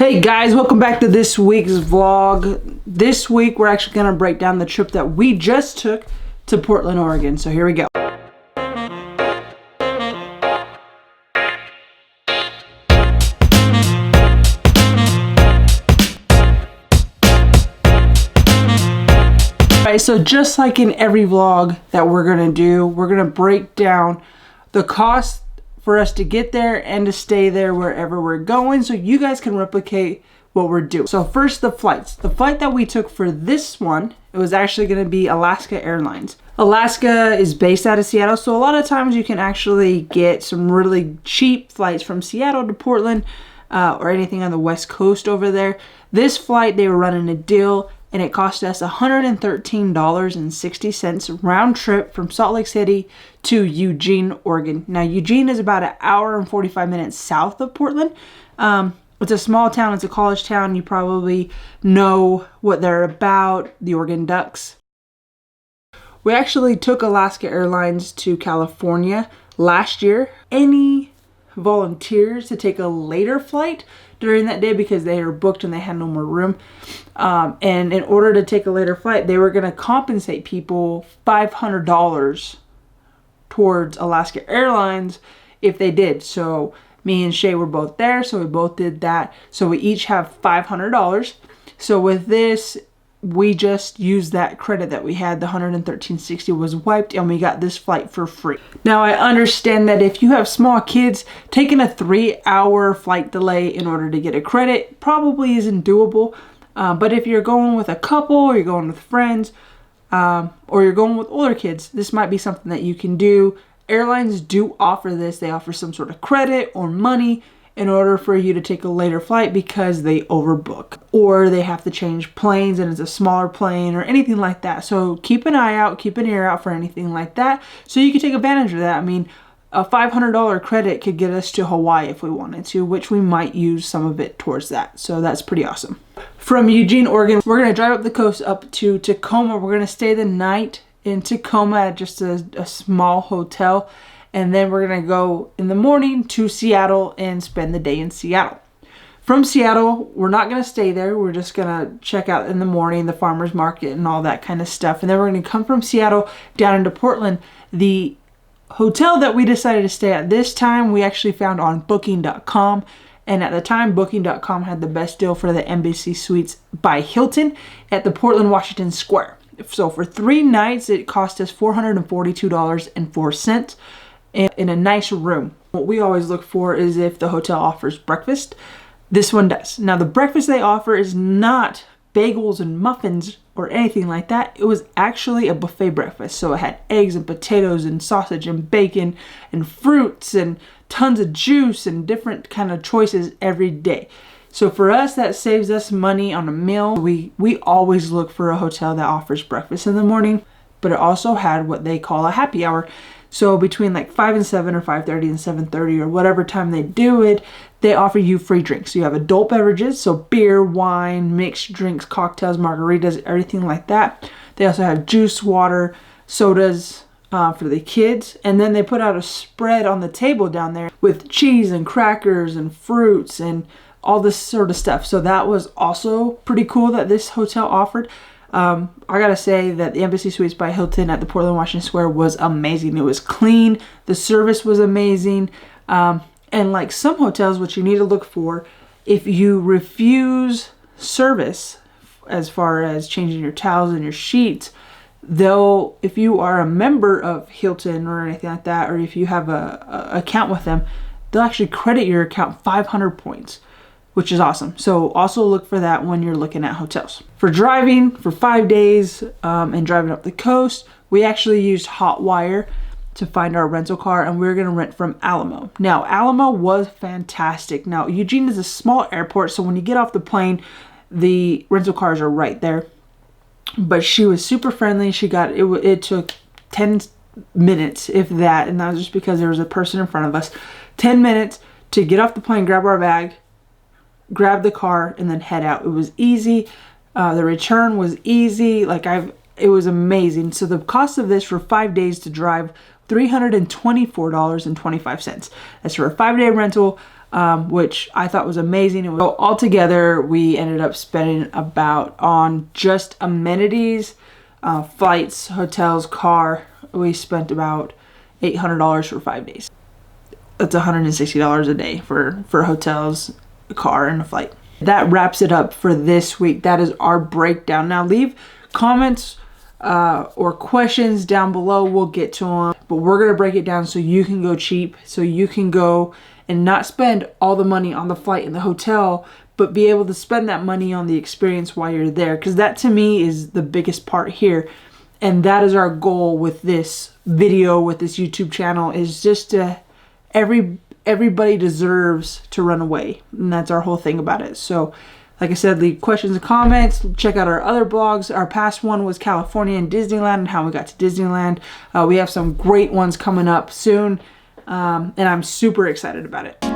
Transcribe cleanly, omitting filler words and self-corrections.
Hey guys, welcome back to this week's vlog. This week we're actually going to break down the trip that we just took to Portland, Oregon. So here we go. Alright, so just like in every vlog that we're going to do, we're going to break down the cost for us to get there and to stay there wherever we're going so you guys can replicate what we're doing. So first, the flights. The flight that we took for this one, it was actually going to be Alaska Airlines. Alaska is based out of Seattle, so a lot of times you can actually get some really cheap flights from Seattle to Portland or anything on the west coast over there. This flight, they were running a deal and it cost us $113.60 round trip from Salt Lake City to Eugene, Oregon. Now, Eugene is about an hour and 45 minutes south of Portland. It's a small town. It's a college town. You probably know what they're about, the Oregon Ducks. We actually took Alaska Airlines to California last year. Any volunteers to take a later flight during that day because they were booked and they had no more room. And in order to take a later flight, they were going to compensate people $500 towards Alaska Airlines if they did. So me and Chae were both there, so we both did that. So we each have $500. So with this, we just used that credit that we had. The $113.60 was wiped and we got this flight for free. Now, I understand that if you have small kids, taking a 3-hour flight delay in order to get a credit probably isn't doable. But if you're going with a couple, or you're going with friends, or you're going with older kids, this might be something that you can do. Airlines do offer this. They offer some sort of credit or money in order for you to take a later flight because they overbook or they have to change planes and it's a smaller plane or anything like that. So keep an eye out, keep an ear out for anything like that so you can take advantage of that. I mean, a $500 credit could get us to Hawaii if we wanted to, which we might use some of it towards that. So that's pretty awesome. From Eugene, Oregon, we're going to drive up the coast up to Tacoma. We're going to stay the night in Tacoma at just a small hotel. And then we're going to go in the morning to Seattle and spend the day in Seattle. From Seattle, we're not going to stay there. We're just going to check out in the morning, the farmer's market and all that kind of stuff. And then we're going to come from Seattle down into Portland. The hotel that we decided to stay at this time, we actually found on booking.com. And at the time, booking.com had the best deal for the Embassy Suites by Hilton at the Portland, Washington Square. So for 3 nights, it cost us $442.04. In a nice room. What we always look for is if the hotel offers breakfast. This one does. Now, the breakfast they offer is not bagels and muffins or anything like that. It was actually a buffet breakfast. So it had eggs and potatoes and sausage and bacon and fruits and tons of juice and different kind of choices every day. So for us, that saves us money on a meal. We always look for a hotel that offers breakfast in the morning, but it also had what they call a happy hour. So between like 5 and 7 or 5:30 and 7:30 or whatever time they do it, they offer you free drinks. So you have adult beverages, so beer, wine, mixed drinks, cocktails, margaritas, everything like that. They also have juice, water, sodas for the kids. And then they put out a spread on the table down there with cheese and crackers and fruits and all this sort of stuff. So that was also pretty cool that this hotel offered. I gotta say that the Embassy Suites by Hilton at the Portland, Washington Square was amazing. It was clean. The service was amazing. And like some hotels, what you need to look for, if you refuse service as far as changing your towels and your sheets, they'll, if you are a member of Hilton or anything like that, or if you have a account with them, they'll actually credit your account 500 points. Which is awesome. So also look for that when you're looking at hotels. For driving for 5 days and driving up the coast, we actually used Hotwire to find our rental car, and we were going to rent from Alamo. Now, Alamo was fantastic. Now, Eugene is a small airport, so when you get off the plane, the rental cars are right there. But she was super friendly. It took 10 minutes, if that, and that was just because there was a person in front of us. 10 minutes to get off the plane, grab our bag, grab the car, and then head out. It was easy. The return was easy. It was amazing. So the cost of this for 5 days to drive, $324.25. That's for a 5-day rental. which I thought was amazing. So altogether, we ended up spending about on just amenities, flights, hotels, car. We spent about $800 for 5 days. That's $160 a day for hotels, a car, and a flight. That wraps it up for this week. That is our breakdown. Now leave comments or questions down below. We'll get to them. But we're going to break it down so you can go cheap, so you can go and not spend all the money on the flight and the hotel, but be able to spend that money on the experience while you're there. Because that to me is the biggest part here. And that is our goal with this video, with this YouTube channel, is just to everybody deserves to run away. And that's our whole thing about it. So like I said, leave questions and comments. Check out our other blogs. Our past one was California and Disneyland and how we got to Disneyland. We have some great ones coming up soon. And I'm super excited about it.